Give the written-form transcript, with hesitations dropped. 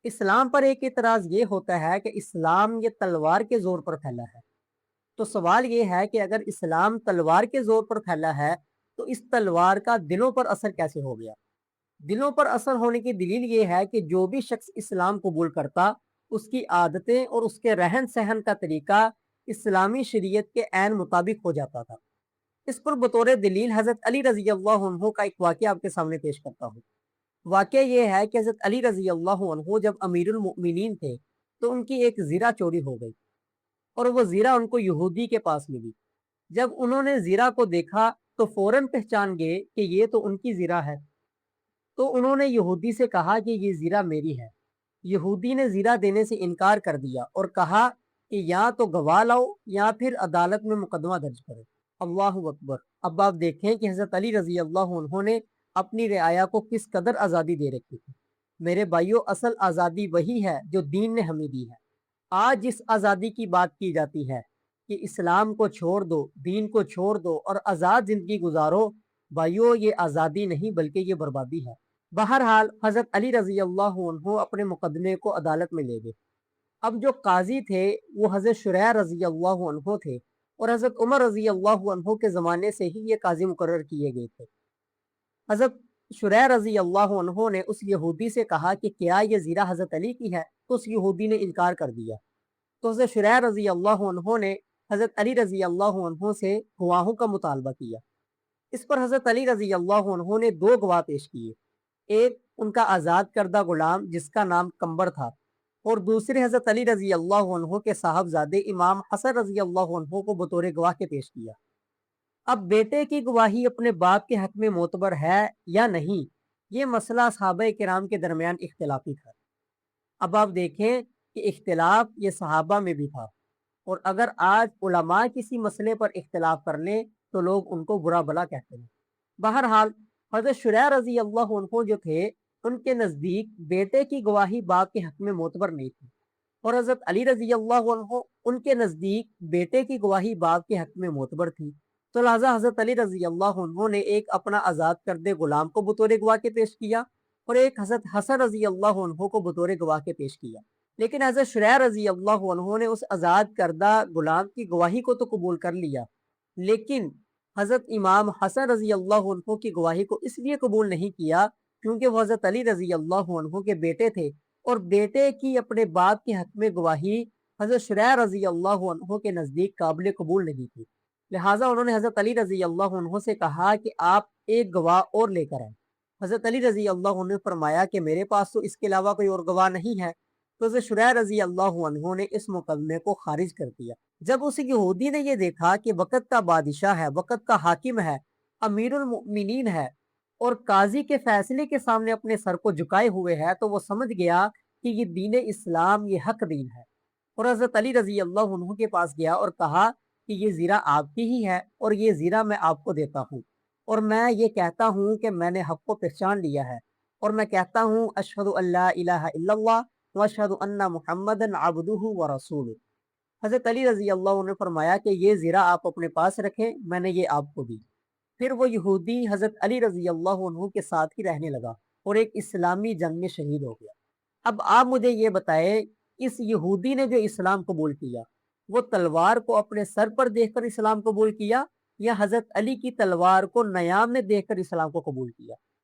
اسلام پر ایک اعتراض یہ ہوتا ہے کہ اسلام یہ تلوار کے زور پر پھیلا ہے۔ تو سوال یہ ہے کہ اگر اسلام تلوار کے زور پر پھیلا ہے تو اس تلوار کا دلوں پر اثر کیسے ہو گیا؟ دلوں پر اثر ہونے کی دلیل یہ ہے کہ جو بھی شخص اسلام قبول کرتا اس کی عادتیں اور اس کے رہن سہن کا طریقہ اسلامی شریعت کے عین مطابق ہو جاتا تھا۔ اس پر بطور دلیل حضرت علی رضی اللہ عنہ کا ایک واقعہ آپ کے سامنے پیش کرتا ہوں۔ واقعہ یہ ہے کہ حضرت علی رضی اللہ عنہ جب امیر المؤمنین تھے تو ان کی ایک زیرہ چوری ہو گئی اور وہ زیرہ ان کو یہودی کے پاس ملی۔ جب انہوں نے زیرہ کو دیکھا تو فوراً پہچان گئے کہ یہ تو ان کی زیرہ ہے، تو انہوں نے یہودی سے کہا کہ یہ زیرہ میری ہے۔ یہودی نے زیرہ دینے سے انکار کر دیا اور کہا کہ یا تو گواہ لاؤ یا پھر عدالت میں مقدمہ درج کرو۔ اللہ اکبر! اب آپ دیکھیں کہ حضرت علی رضی اللہ عنہ نے اپنی رعایا کو کس قدر آزادی دے رکھی تھی۔ میرے بھائیو، اصل آزادی وہی ہے جو دین نے ہمیں دی ہے۔ آج جس آزادی کی بات کی جاتی ہے کہ اسلام کو چھوڑ دو، دین کو چھوڑ دو اور آزاد زندگی گزارو، بھائیو یہ آزادی نہیں بلکہ یہ بربادی ہے۔ بہرحال حضرت علی رضی اللہ عنہ اپنے مقدمے کو عدالت میں لے گئے۔ اب جو قاضی تھے وہ حضرت شریح رضی اللہ عنہ تھے اور حضرت عمر رضی اللہ عنہ کے زمانے سے ہی یہ قاضی مقرر کیے گئے تھے۔ حضرت شریح رضی اللہ عنہ نے اس یہودی سے کہا کہ کیا یہ زیرہ حضرت علی کی ہے؟ تو اس یہودی نے انکار کر دیا۔ تو حضرت شریح رضی اللہ عنہ نے حضرت علی رضی اللہ عنہ سے گواہوں کا مطالبہ کیا۔ اس پر حضرت علی رضی اللہ عنہ نے دو گواہ پیش کیے، ایک ان کا آزاد کردہ غلام جس کا نام کمبر تھا، اور دوسرے حضرت علی رضی اللہ عنہ کے صاحبزادے امام حسن رضی اللہ عنہ کو بطور گواہ کے پیش کیا۔ اب بیٹے کی گواہی اپنے باپ کے حق میں معتبر ہے یا نہیں، یہ مسئلہ صحابہ کرام کے درمیان اختلافی تھا۔ اب آپ دیکھیں کہ اختلاف یہ صحابہ میں بھی تھا، اور اگر آج علماء کسی مسئلے پر اختلاف کر لیں تو لوگ ان کو برا بلا کہتے ہیں۔ بہرحال حضرت شریح رضی اللہ عنہ جو تھے ان کے نزدیک بیٹے کی گواہی باپ کے حق میں معتبر نہیں تھی، اور حضرت علی رضی اللہ عنہ ان کے نزدیک بیٹے کی گواہی باپ کے حق میں معتبر تھی۔ تو لہٰذا حضرت علی رضی اللہ عنہ نے ایک اپنا آزاد کردہ غلام کو بطور گواہ کے پیش کیا اور ایک حضرت حسن رضی اللہ عنہ کو بطور گواہ کے پیش کیا۔ لیکن حضرت شریح رضی اللہ عنہ نے اس آزاد کردہ غلام کی گواہی کو تو قبول کر لیا، لیکن حضرت امام حسن رضی اللہ عنہ کی گواہی کو اس لیے قبول نہیں کیا کیونکہ وہ حضرت علی رضی اللہ عنہ کے بیٹے تھے، اور بیٹے کی اپنے باپ کے حق میں گواہی حضرت شریح رضی اللہ عنہ کے نزدیک قابل قبول نہیں تھی۔ لہٰذا انہوں نے حضرت علی رضی اللہ عنہ سے کہا کہ آپ ایک گواہ اور لے کر آئیں۔ حضرت علی رضی اللہ عنہ نے فرمایا کہ میرے پاس تو اس کے علاوہ کوئی اور گواہ نہیں ہے۔ تو حضرت شریح رضی اللہ عنہ نے اس مقدمے کو خارج کر دیا۔ جب اس یہودی نے یہ دیکھا کہ وقت کا بادشاہ ہے، وقت کا حاکم ہے، امیر المؤمنین ہے، اور قاضی کے فیصلے کے سامنے اپنے سر کو جھکائے ہوئے ہے، تو وہ سمجھ گیا کہ یہ دین اسلام یہ حق دین ہے، اور حضرت علی رضی اللہ عنہ کے پاس گیا اور کہا کہ یہ زیرہ آپ کی ہی ہے اور یہ زیرہ میں آپ کو دیتا ہوں، اور میں یہ کہتا ہوں کہ میں نے حق کو پہچان لیا ہے، اور میں کہتا ہوں اشہد ان لا الہ الا اللہ واشہد ان محمدًا عبدہ ورسولہ۔ حضرت علی رضی اللہ عنہ نے فرمایا کہ یہ زیرہ آپ اپنے پاس رکھیں، میں نے یہ آپ کو دی۔ پھر وہ یہودی حضرت علی رضی اللہ عنہ کے ساتھ ہی رہنے لگا اور ایک اسلامی جنگ میں شہید ہو گیا۔ اب آپ مجھے یہ بتائیں، اس یہودی نے جو اسلام قبول کیا وہ تلوار کو اپنے سر پر دیکھ کر اسلام قبول کیا یا حضرت علی کی تلوار کو نیام میں دیکھ کر اسلام کو قبول کیا؟